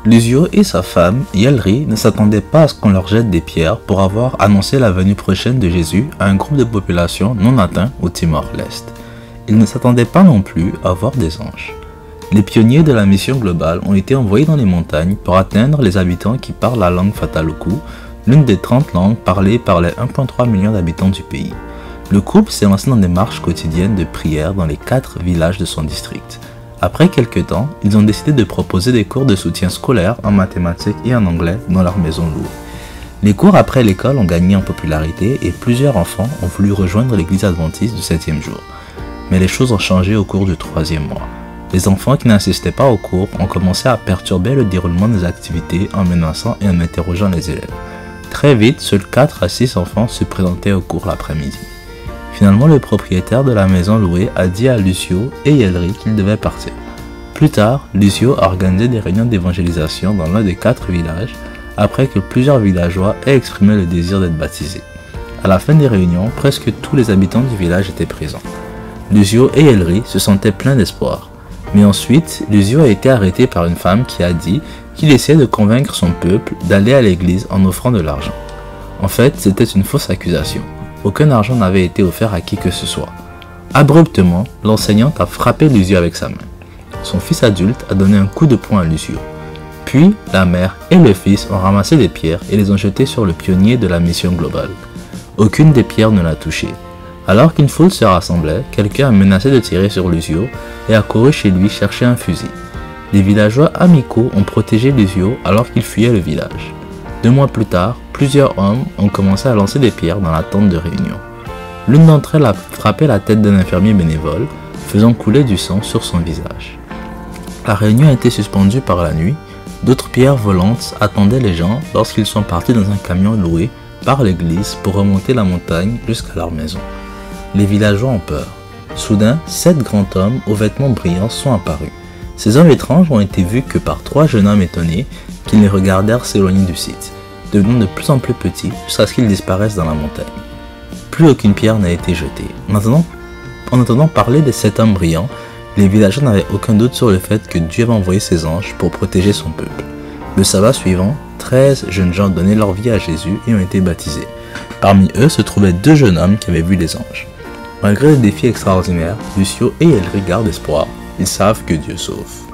Lucio et sa femme, Yelri, ne s'attendaient pas à ce qu'on leur jette des pierres pour avoir annoncé la venue prochaine de Jésus à un groupe de population non atteint au Timor-Leste. Ils ne s'attendaient pas non plus à voir des anges. Les pionniers de la mission globale ont été envoyés dans les montagnes pour atteindre les habitants qui parlent la langue Fataloukou, l'une des 30 langues parlées par les 1,3 million d'habitants du pays. Le couple s'est lancé dans des marches quotidiennes de prière dans les 4 villages de son district. Après quelques temps, ils ont décidé de proposer des cours de soutien scolaire en mathématiques et en anglais dans leur maison louée. Les cours après l'école ont gagné en popularité et plusieurs enfants ont voulu rejoindre l'église adventiste du 7e jour. Mais les choses ont changé au cours du 3e mois. Les enfants qui n'assistaient pas aux cours ont commencé à perturber le déroulement des activités en menaçant et en interrogeant les élèves. Très vite, seuls 4 à 6 enfants se présentaient aux cours l'après-midi. Finalement, le propriétaire de la maison louée a dit à Lucio et Yelri qu'ils devaient partir. Plus tard, Lucio a organisé des réunions d'évangélisation dans l'un des 4 villages après que plusieurs villageois aient exprimé le désir d'être baptisés. À la fin des réunions, presque tous les habitants du village étaient présents. Lucio et Yelri se sentaient pleins d'espoir. Mais ensuite, Lucio a été arrêté par une femme qui a dit qu'il essayait de convaincre son peuple d'aller à l'église en offrant de l'argent. En fait, c'était une fausse accusation. Aucun argent n'avait été offert à qui que ce soit. Abruptement, l'enseignante a frappé Lucio avec sa main. Son fils adulte a donné un coup de poing à Lucio. Puis, la mère et le fils ont ramassé des pierres et les ont jetées sur le pionnier de la mission globale. Aucune des pierres ne l'a touché. Alors qu'une foule se rassemblait, quelqu'un a menacé de tirer sur Lucio et a couru chez lui chercher un fusil. Des villageois amicaux ont protégé Lucio alors qu'il fuyait le village. 2 mois plus tard, plusieurs hommes ont commencé à lancer des pierres dans la tente de réunion. L'une d'entre elles a frappé la tête d'un infirmier bénévole, faisant couler du sang sur son visage. La réunion a été suspendue par la nuit. D'autres pierres volantes attendaient les gens lorsqu'ils sont partis dans un camion loué par l'église pour remonter la montagne jusqu'à leur maison. Les villageois ont peur. Soudain, 7 grands hommes aux vêtements brillants sont apparus. Ces hommes étranges ont été vus que par 3 jeunes hommes étonnés qui les regardèrent s'éloigner du site, devenant de plus en plus petits jusqu'à ce qu'ils disparaissent dans la montagne. Plus aucune pierre n'a été jetée. En entendant parler des 7 hommes brillants, les villageois n'avaient aucun doute sur le fait que Dieu avait envoyé ses anges pour protéger son peuple. Le sabbat suivant, 13 jeunes gens donnaient leur vie à Jésus et ont été baptisés. Parmi eux se trouvaient 2 jeunes hommes qui avaient vu les anges. Malgré les défis extraordinaires, Lucio et Yelri gardent espoir. Ils savent que Dieu sauve.